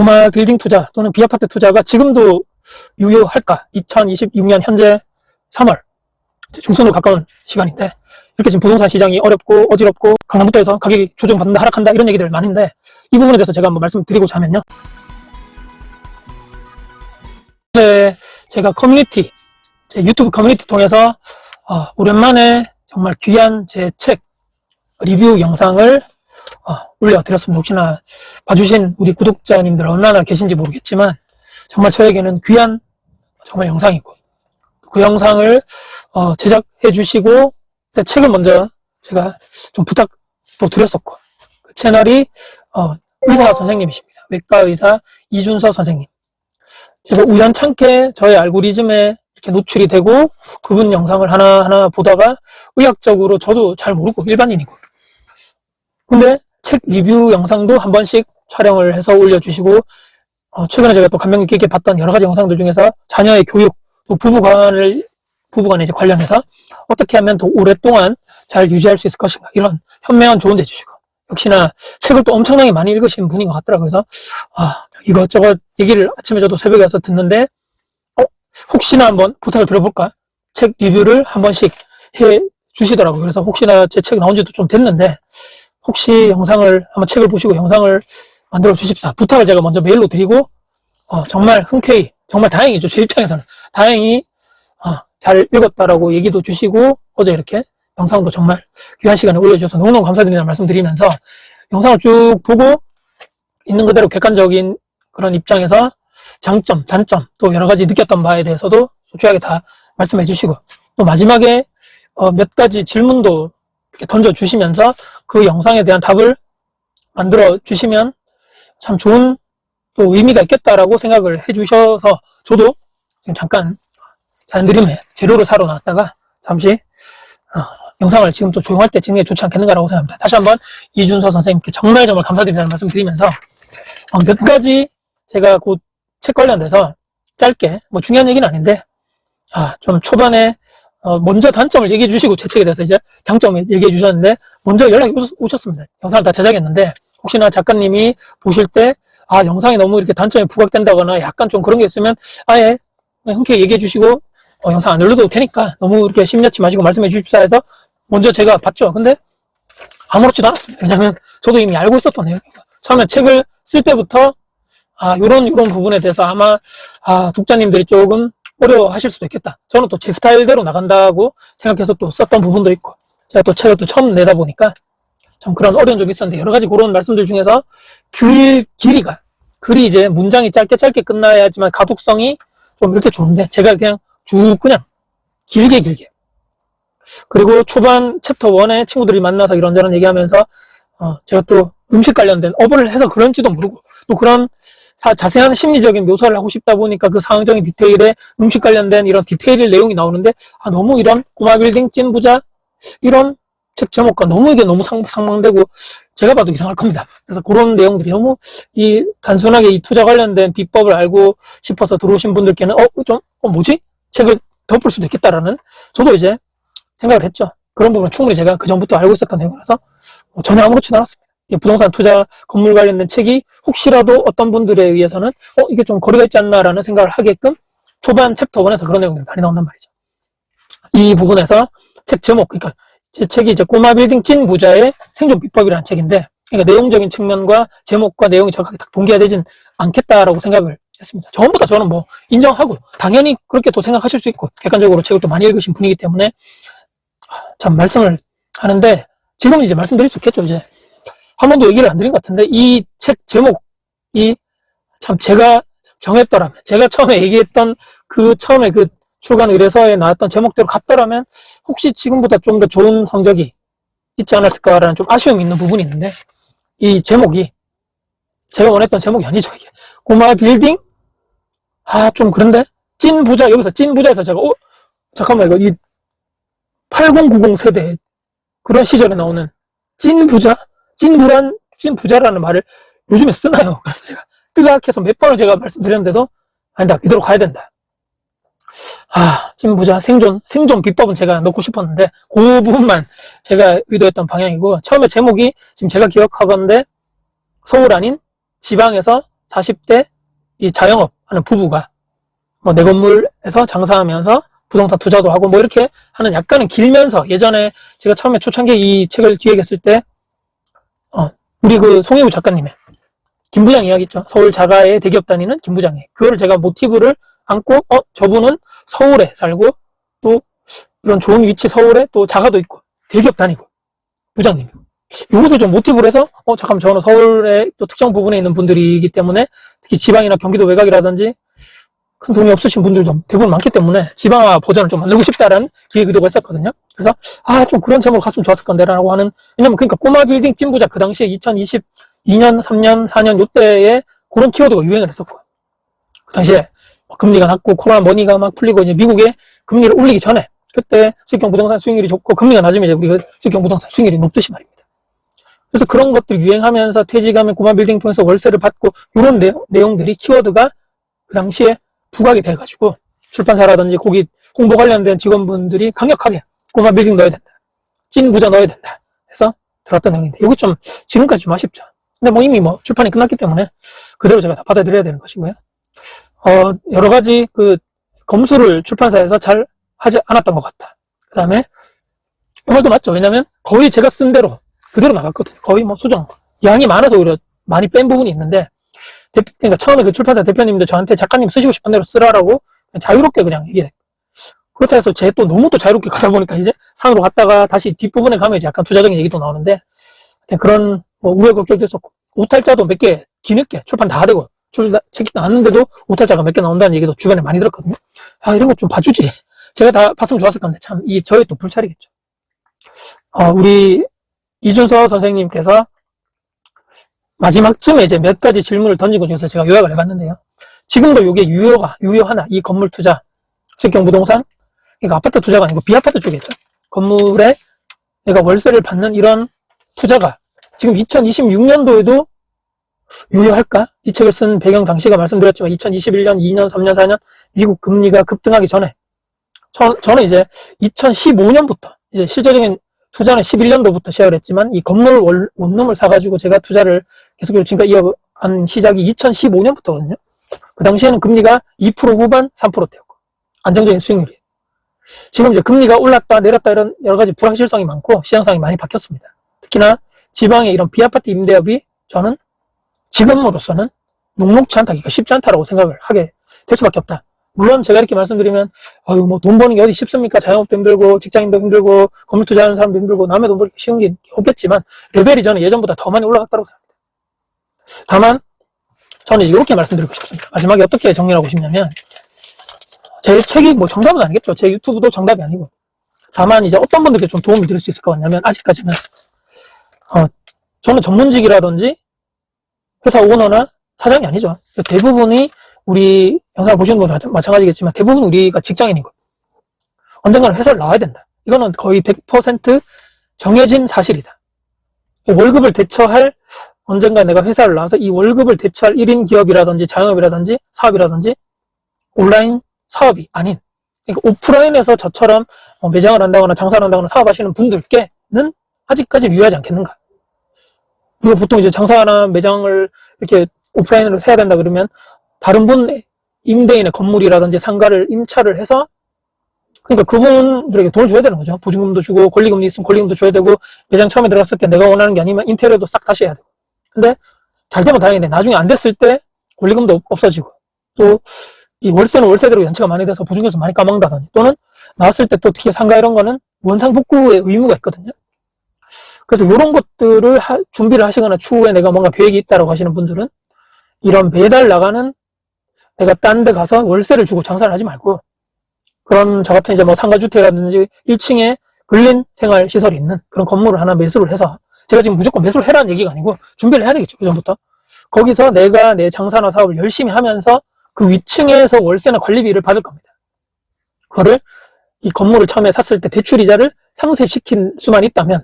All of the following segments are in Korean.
꼬마 빌딩 투자 또는 비아파트 투자가 지금도 유효할까? 2026년 현재 3월 중순으로 가까운 시간인데 이렇게 지금 부동산 시장이 어렵고 어지럽고 강남부터해서 가격이 조정받는다 하락한다 이런 얘기들 많은데 이 부분에 대해서 제가 한번 말씀드리고자 하면요. 제가 커뮤니티, 제 유튜브 커뮤니티 통해서 오랜만에 정말 귀한 제 책 리뷰 영상을 올려드렸습니다. 혹시나 봐주신 우리 구독자님들 얼마나 계신지 모르겠지만 정말 저에게는 귀한 정말 영상이고 그 영상을 제작해 주시고 책을 먼저 제가 좀 부탁도 드렸었고 그 채널이 의사 선생님이십니다. 외과 의사 이준서 선생님. 제가 우연찮게 저의 알고리즘에 이렇게 노출이 되고 그분 영상을 하나하나 보다가 의학적으로 저도 잘 모르고 일반인이고 근데 책 리뷰 영상도 한 번씩 촬영을 해서 올려주시고 최근에 제가 또 감명 깊게 봤던 여러 가지 영상들 중에서 자녀의 교육 또 부부간에 이제 관련해서 어떻게 하면 더 오랫동안 잘 유지할 수 있을 것인가 이런 현명한 조언도 해주시고 역시나 책을 또 엄청나게 많이 읽으신 분인 것 같더라고요. 그래서 이것저것 얘기를 아침에 저도 새벽에 와서 듣는데 혹시나 한번 부탁을 드려볼까 책 리뷰를 한 번씩 해 주시더라고요. 그래서 혹시나 제 책 나온 지도 좀 됐는데 혹시 영상을 한번 책을 보시고 영상을 만들어 주십사 부탁을 제가 먼저 메일로 드리고 정말 흔쾌히 정말 다행이죠. 제 입장에서는 다행히 잘 읽었다라고 얘기도 주시고 어제 이렇게 영상도 정말 귀한 시간에 올려주셔서 너무너무 감사드린다는 말씀드리면서 영상을 쭉 보고 있는 그대로 객관적인 그런 입장에서 장점, 단점 또 여러 가지 느꼈던 바에 대해서도 솔직하게 다 말씀해 주시고 또 마지막에 몇 가지 질문도 이렇게 던져주시면서 그 영상에 대한 답을 만들어 주시면 참 좋은 또 의미가 있겠다라고 생각을 해주셔서 저도 지금 잠깐 자연드림의 재료를 사러 나왔다가 잠시 영상을 지금 또 조용할 때 찍는 게 좋지 않겠는가라고 생각합니다. 다시 한번 이준서 선생님께 정말 말씀드린다는 말씀 드리면서 몇 가지 제가 곧 책 관련돼서 짧게 뭐 중요한 얘기는 아닌데 좀 초반에 먼저 단점을 얘기해 주시고 제 책에 대해서 이제 장점을 얘기해 주셨는데 먼저 연락이 오셨습니다. 영상을 다 제작했는데 혹시나 작가님이 보실 때 영상이 너무 이렇게 단점이 부각된다거나 약간 좀 그런 게 있으면 아예 흔쾌히 얘기해 주시고 영상 안 올려도 되니까 너무 이렇게 심려치 마시고 말씀해 주십사 해서 먼저 제가 봤죠. 근데 아무렇지도 않았습니다. 왜냐면 저도 이미 알고 있었던 내용이고 처음에 책을 쓸 때부터 요런 부분에 대해서 아마 독자님들이 조금 어려워하실 수도 있겠다. 저는 또 제 스타일대로 나간다고 생각해서 또 썼던 부분도 있고 제가 또 책을 또 처음 내다 보니까 참 그런 어려운 점이 있었는데 여러 가지 그런 말씀들 중에서 글이 이제 문장이 짧게 끝나야지만 가독성이 좀 이렇게 좋은데 제가 그냥 그냥 길게 그리고 초반 챕터 1에 친구들이 만나서 이런저런 얘기하면서 제가 또 음식 관련된 업을 해서 그런지도 모르고 또 그런 자세한 심리적인 묘사를 하고 싶다 보니까 그 상황적인 디테일에 음식 관련된 이런 디테일 내용이 나오는데 너무 이런 꼬마 빌딩 찐 부자 이런 책 제목과 너무 이게 너무 상망되고 제가 봐도 이상할 겁니다. 그래서 그런 내용들이 너무 단순하게 이 투자 관련된 비법을 알고 싶어서 들어오신 분들께는 뭐지? 책을 덮을 수도 있겠다라는 저도 이제 생각을 했죠. 그런 부분은 충분히 제가 그 전부터 알고 있었던 내용이라서 전혀 아무렇지도 않았습니다. 부동산 투자 건물 관련된 책이 혹시라도 어떤 분들에 의해서는 이게 좀 거리가 있지 않나라는 생각을 하게끔 초반 챕터 1에서 그런 내용들이 많이 나온단 말이죠. 이 부분에서 책 제목, 그러니까 제 책이 이제 꼬마 빌딩 찐 부자의 생존 비법이라는 책인데 그러니까 내용적인 측면과 제목과 내용이 정확하게 딱 동기화 되진 않겠다라고 생각을 했습니다. 처음부터 저는 뭐 인정하고 당연히 그렇게 또 생각하실 수 있고 객관적으로 책을 또 많이 읽으신 분이기 때문에 참 말씀을 하는데 지금 이제 말씀드릴 수 있겠죠. 이제 한 번도 얘기를 안 드린 것 같은데 이 책 제목이 참 제가 정했더라면 제가 처음에 얘기했던 처음에 그 출간 의뢰서에 나왔던 제목대로 갔더라면 혹시 지금보다 좀 더 좋은 성적이 있지 않았을까라는 좀 아쉬움이 있는 부분이 있는데 이 제목이 제가 원했던 제목이 아니죠. 이게 꼬마 빌딩 좀 그런데 찐 부자 여기서 찐 부자에서 제가 잠깐만 이거 이 8090 세대 그런 시절에 나오는 찐 부자 찐 부자라는 말을 요즘에 쓰나요? 그래서 제가 뜨악해서 몇 번을 제가 말씀드렸는데도 아니다 이대로 가야 된다. 찐 부자 생존 비법은 제가 넣고 싶었는데 그 부분만 제가 의도했던 방향이고 처음에 제목이 지금 제가 기억하건데 서울 아닌 지방에서 40대 이 자영업 하는 부부가 뭐 내 건물에서 장사하면서 부동산 투자도 하고 뭐 이렇게 하는 약간은 길면서 예전에 제가 처음에 초창기에 이 책을 기획했을 때 우리 그 송혜우 작가님의 김부장 이야기 있죠. 서울 자가에 대기업 다니는 김부장이 그거를 제가 모티브를 안고 저분은 서울에 살고 또 이런 좋은 위치 서울에 또 자가도 있고 대기업 다니고 부장님이고 이것을 좀 모티브로 해서 잠깐만 저는 서울의 또 특정 부분에 있는 분들이기 때문에 특히 지방이나 경기도 외곽이라든지 큰 돈이 없으신 분들도 대부분 많기 때문에 지방화 버전을 좀 만들고 싶다라는 기획 의도가 있었거든요. 그래서 좀 그런 제목으로 갔으면 좋았을 건데라고 하는 왜냐면 그러니까 꼬마 빌딩 찐부자 그 당시에 2022년, 3년, 4년 요때에 그런 키워드가 유행을 했었고 그 당시에 금리가 낮고 코로나 머니가 막 풀리고 이제 미국에 금리를 올리기 전에 그때 수익형 부동산 수익률이 좋고 금리가 낮으면 이제 우리가 수익형 부동산 수익률이 높듯이 말입니다. 그래서 그런 것들 유행하면서 퇴직하면 꼬마 빌딩 통해서 월세를 받고 이런 내용들이 키워드가 그 당시에 부각이 돼가지고 출판사라든지 거기 홍보 관련된 직원분들이 강력하게 꼬마 빌딩 넣어야 된다. 찐 부자 넣어야 된다. 해서 들었던 내용인데 이게 좀 지금까지 좀 아쉽죠. 근데 뭐 이미 출판이 끝났기 때문에 그대로 제가 다 받아들여야 되는 것이고요. 여러 가지 그 검수를 출판사에서 잘 하지 않았던 것 같다. 그 다음에 이 말도 맞죠. 왜냐면 거의 제가 쓴 대로 그대로 나갔거든요. 거의 수정. 양이 많아서 오히려 많이 뺀 부분이 있는데 그러니까 처음에 그 출판사 대표님도 저한테 작가님 쓰시고 싶은 대로 쓰라라고 그냥 자유롭게 그냥 얘기해. 그렇다 해서 제 또 너무 또 자유롭게 가다 보니까 이제 상으로 갔다가 다시 뒷부분에 가면 이제 약간 투자적인 얘기도 나오는데 그런 우려 걱정도 있었고 오탈자도 몇 개 뒤늦게 출판 다 되고 책이 나왔는데도 오탈자가 몇 개 나온다는 얘기도 주변에 많이 들었거든요. 이런 거 좀 봐주지. 제가 다 봤으면 좋았을 건데 참 저의 또 불찰이겠죠. 우리 이준서 선생님께서 마지막쯤에 이제 몇 가지 질문을 던진 것 중에서 제가 요약을 해봤는데요. 지금도 이게 유효하나 이 건물 투자, 수익형 부동산, 그러니까 아파트 투자가 아니고 비아파트 쪽이겠죠. 건물에 내가 월세를 받는 이런 투자가 지금 2026년도에도 유효할까? 이 책을 쓴 배경 당시가 말씀드렸지만 2021년, 2년, 3년, 4년 미국 금리가 급등하기 전에 저는 이제 2015년부터 이제 실제적인 투자는 11년도부터 시작을 했지만 이 건물 원룸을 사가지고 제가 투자를 계속적으로 지금까지 이어간 시작이 2015년부터거든요. 그 당시에는 금리가 2% 후반 3%대였고 안정적인 수익률이에요. 지금 이제 금리가 올랐다 내렸다 이런 여러 가지 불확실성이 많고 시장상이 많이 바뀌었습니다. 특히나 지방의 이런 비아파트 임대업이 저는 지금으로서는 녹록지 않다, 그러니까 쉽지 않다라고 생각을 하게 될 수밖에 없다. 물론 제가 이렇게 말씀드리면 돈 버는 게 어디 쉽습니까? 자영업도 힘들고 직장인도 힘들고 건물 투자하는 사람도 힘들고 남의 돈 벌기 쉬운 게 없겠지만 레벨이 저는 예전보다 더 많이 올라갔다고 생각합니다. 다만 저는 이렇게 말씀드리고 싶습니다. 마지막에 어떻게 정리하고 싶냐면 제 책이 정답은 아니겠죠. 제 유튜브도 정답이 아니고 다만 이제 어떤 분들께 좀 도움이 될 수 있을 것 같냐면 아직까지는 저는 전문직이라든지 회사 오너나 사장이 아니죠. 대부분이 우리 영상을 보시는 분들 마찬가지겠지만 대부분 우리가 직장인이고 언젠가는 회사를 나와야 된다. 이거는 거의 100% 정해진 사실이다. 월급을 대처할 언젠가 내가 회사를 나와서 이 월급을 대처할 1인 기업이라든지 자영업이라든지 사업이라든지 온라인 사업이 아닌 그러니까 오프라인에서 저처럼 매장을 한다거나 장사를 한다거나 사업하시는 분들께는 아직까지 유효하지 않겠는가. 그리고 보통 이제 장사나 매장을 이렇게 오프라인으로 해야 된다 그러면 다른 분의 임대인의 건물이라든지 상가를 임차를 해서 그러니까 그분들에게 돈을 줘야 되는 거죠. 보증금도 주고 권리금이 있으면 권리금도 줘야 되고 매장 처음에 들어갔을 때 내가 원하는 게 아니면 인테리어도 싹 다시 해야 되고 근데 잘 되면 다행인데 나중에 안 됐을 때 권리금도 없어지고 또 이 월세는 월세대로 연체가 많이 돼서 보증금에서 많이 까먹는다든지 또는 나왔을 때 또 특히 상가 이런 거는 원상 복구의 의무가 있거든요. 그래서 이런 것들을 준비를 하시거나 추후에 내가 뭔가 계획이 있다라고 하시는 분들은 이런 매달 나가는 내가 딴 데 가서 월세를 주고 장사를 하지 말고 그런 저 같은 이제 상가주택이라든지 1층에 근린 생활 시설이 있는 그런 건물을 하나 매수를 해서 제가 지금 무조건 매수를 해라는 얘기가 아니고 준비를 해야 되겠죠. 그 전부터. 거기서 내가 내 장사나 사업을 열심히 하면서 그 위층에서 월세나 관리비를 받을 겁니다. 그거를 이 건물을 처음에 샀을 때 대출이자를 상쇄시킨 수만 있다면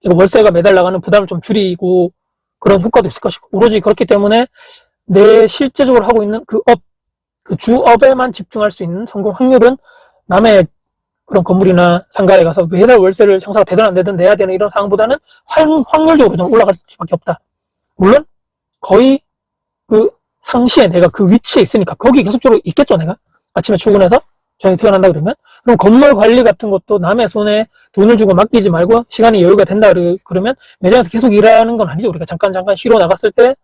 이거 월세가 매달 나가는 부담을 좀 줄이고 그런 효과도 있을 것이고 오로지 그렇기 때문에 내 실제적으로 하고 있는 그 주업에만 집중할 수 있는 성공 확률은 남의 그런 건물이나 상가에 가서 매달 월세를 장사가 되든 안 되든 내야 되는 이런 상황보다는 확률적으로 좀 올라갈 수밖에 없다. 물론 거의 그 상시에 내가 그 위치에 있으니까 거기 계속적으로 있겠죠, 내가. 아침에 출근해서 저녁에 퇴근한다 그러면. 그럼 건물 관리 같은 것도 남의 손에 돈을 주고 맡기지 말고 시간이 여유가 된다 그러면 매장에서 계속 일하는 건 아니죠. 우리가 잠깐 쉬러 나갔을 때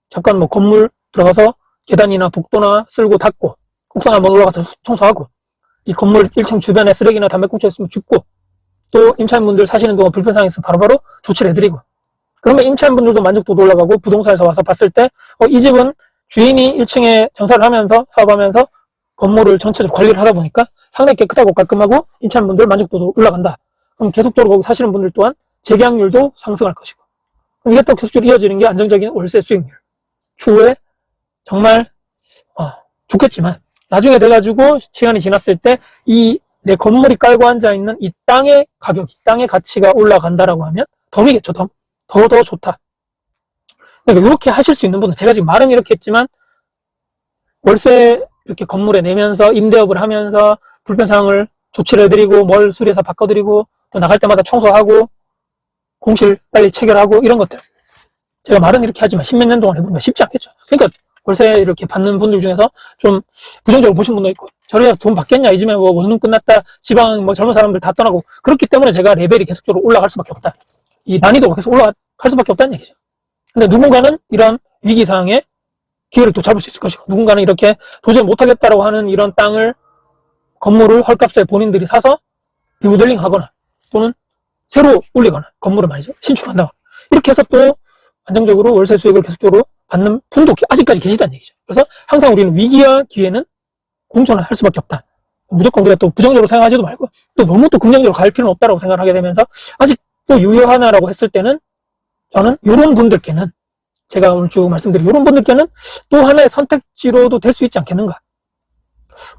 잠깐 뭐 건물 들어가서 계단이나 복도나 쓸고 닦고 옥상 한번 올라가서 청소하고 이 건물 1층 주변에 쓰레기나 담배꽁초 있으면 줍고 또 임차인분들 사시는 동안 불편사항이 있으면 바로바로 조치를 해드리고 그러면 임차인분들도 만족도도 올라가고 부동산에서 와서 봤을 때 이 집은 주인이 1층에 장사를 하면서 사업하면서 건물을 전체적으로 관리를 하다 보니까 상당히 깨끗하고 깔끔하고 임차인분들 만족도도 올라간다. 그럼 계속적으로 거기 사시는 분들 또한 재계약률도 상승할 것이고 이게 또 계속적으로 이어지는 게 안정적인 월세 수익률. 추후에 정말 좋겠지만 나중에 돼가지고 시간이 지났을 때 이 내 건물이 깔고 앉아있는 이 땅의 가격이 땅의 가치가 올라간다라고 하면 덤이겠죠. 더 좋다. 그러니까 이렇게 하실 수 있는 분은 제가 지금 말은 이렇게 했지만 월세 이렇게 건물에 내면서 임대업을 하면서 불편사항을 조치를 해드리고 뭘 수리해서 바꿔드리고 또 나갈 때마다 청소하고 공실 빨리 체결하고 이런 것들 제가 말은 이렇게 하지만 십몇 년 동안 해보니까 쉽지 않겠죠. 그러니까 월세 이렇게 받는 분들 중에서 좀 부정적으로 보신 분도 있고 저래야 돈 받겠냐 이 집에 뭐 원룸 끝났다 지방 뭐 젊은 사람들 다 떠나고 그렇기 때문에 제가 레벨이 계속적으로 올라갈 수밖에 없다. 이 난이도가 계속 올라갈 수밖에 없다는 얘기죠. 근데 누군가는 이런 위기 상황에 기회를 또 잡을 수 있을 것이고 누군가는 이렇게 도저히 못하겠다라고 하는 이런 땅을 건물을 헐값에 본인들이 사서 리모델링 하거나 또는 새로 올리거나 건물을 말이죠 신축한다거나 이렇게 해서 또 안정적으로 월세 수익을 계속적으로 받는 분도 아직까지 계시다는 얘기죠. 그래서 항상 우리는 위기와 기회는 공존할 수밖에 없다. 무조건 우리가 또 부정적으로 생각하지도 말고 또 너무 또 긍정적으로 갈 필요는 없다라고 생각하게 되면서 아직 또 유효하나라고 했을 때는 저는 이런 분들께는 제가 오늘 쭉 말씀드린 이런 분들께는 또 하나의 선택지로도 될 수 있지 않겠는가.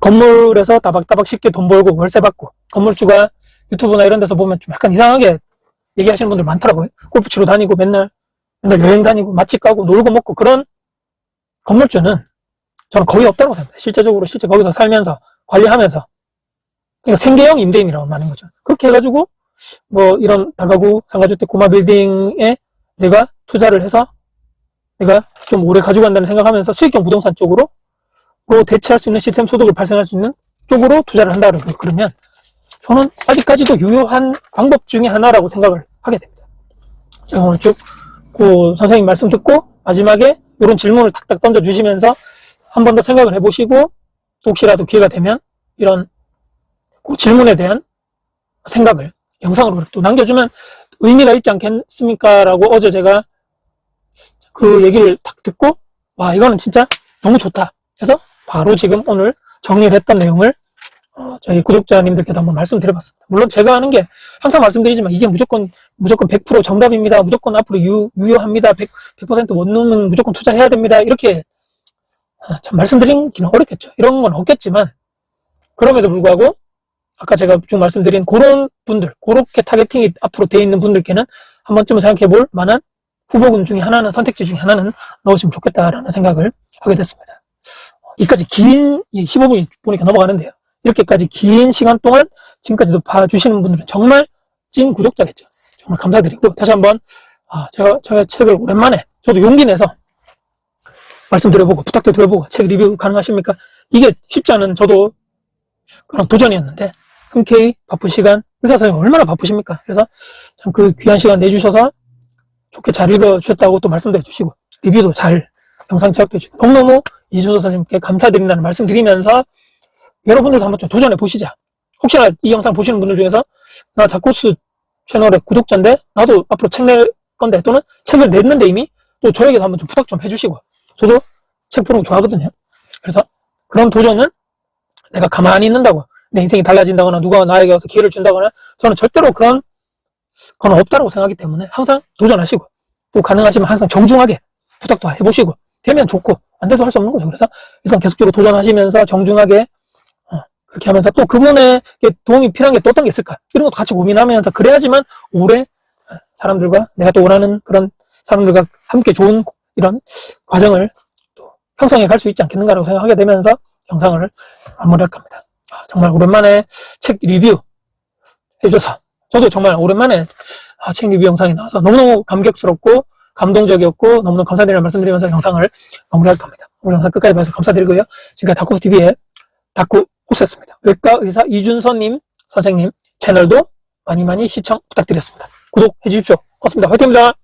건물에서 따박따박 쉽게 돈 벌고 월세 받고 건물주가 유튜브나 이런 데서 보면 좀 약간 이상하게 얘기하시는 분들 많더라고요. 골프 치러 다니고 맨날 여행 다니고 맛집 가고 놀고 먹고 그런 건물주는 저는 거의 없다고 생각합니다. 실제 거기서 살면서 관리하면서 그러니까 생계형 임대인이라고 하는 거죠. 그렇게 해가지고 뭐 이런 다가구 상가주택 고마 빌딩에 내가 투자를 해서 내가 좀 오래 가지고 간다는 생각하면서 수익형 부동산 쪽으로 또 대체할 수 있는 시스템 소득을 발생할 수 있는 쪽으로 투자를 한다 그러면 저는 아직까지도 유효한 방법 중에 하나라고 생각을 하게 됩니다. 제가 오늘 쭉 그 선생님 말씀 듣고 마지막에 이런 질문을 탁탁 던져주시면서 한 번 더 생각을 해보시고 또 혹시라도 기회가 되면 이런 그 질문에 대한 생각을 영상으로 또 남겨주면 의미가 있지 않겠습니까? 라고 어제 제가 그 얘기를 딱 듣고 와 이거는 진짜 너무 좋다 해서 바로 지금 오늘 정리를 했던 내용을 저희 구독자님들께도 한번 말씀드려봤습니다. 물론 제가 하는 게 항상 말씀드리지만 이게 무조건 100% 정답입니다. 무조건 앞으로 유효합니다. 100% 원룸은 무조건 투자해야 됩니다. 이렇게 참 말씀드리기는 어렵겠죠. 이런 건 없겠지만 그럼에도 불구하고 아까 제가 쭉 말씀드린 그런 분들 그렇게 타겟팅이 앞으로 돼 있는 분들께는 한 번쯤은 생각해 볼 만한 후보군 중에 하나는 선택지 중에 하나는 넣으시면 좋겠다라는 생각을 하게 됐습니다. 이까지 긴 15분이 보니까 넘어가는데요. 이렇게까지 긴 시간 동안 지금까지도 봐주시는 분들은 정말 찐 구독자겠죠. 정말 감사드리고 다시 한번 제가 책을 오랜만에 저도 용기 내서 말씀드려보고 부탁도 드려보고 책 리뷰 가능하십니까? 이게 쉽지 않은 저도 그런 도전이었는데 흔쾌히 바쁜 시간 의사 선생님 얼마나 바쁘십니까? 그래서 참 그 귀한 시간 내주셔서 좋게 잘 읽어주셨다고 또 말씀도 해주시고 리뷰도 잘 영상 제작도 해주시고 너무너무 이준호 선생님께 감사드린다는 말씀 드리면서 여러분들도 한번 좀 도전해 보시자. 혹시나 이 영상 보시는 분들 중에서 나 다코스 채널의 구독자인데 나도 앞으로 책 낼 건데 또는 책을 냈는데 이미 또 저에게도 한번 좀 부탁 좀 해주시고 저도 책 보는 거 좋아하거든요. 그래서 그런 도전은 내가 가만히 있는다고 내 인생이 달라진다거나 누가 나에게 와서 기회를 준다거나 저는 절대로 그런 건 없다고 생각하기 때문에 항상 도전하시고 또 가능하시면 항상 정중하게 부탁도 해보시고 되면 좋고 안 돼도 할 수 없는 거죠. 그래서 일단 계속적으로 도전하시면서 정중하게 그렇게 하면서 또 그분에게 도움이 필요한 게 또 어떤 게 있을까 이런 것도 같이 고민하면서 그래야지만 오래 사람들과 내가 또 원하는 그런 사람들과 함께 좋은 이런 과정을 또 형성해 갈 수 있지 않겠는가라고 생각하게 되면서 영상을 마무리할 겁니다. 정말 오랜만에 책 리뷰 해줘서 저도 정말 오랜만에 책 리뷰 영상이 나와서 너무너무 감격스럽고 감동적이었고 너무너무 감사드리는 말씀드리면서 영상을 마무리할 겁니다. 오늘 영상 끝까지 봐주셔서 감사드리고요. 지금까지 다쿠스TV의 다쿠호스였습니다. 외과 의사 이준서님 선생님 채널도 많이 시청 부탁드렸습니다. 구독해 주십시오. 고맙습니다. 화이팅입니다.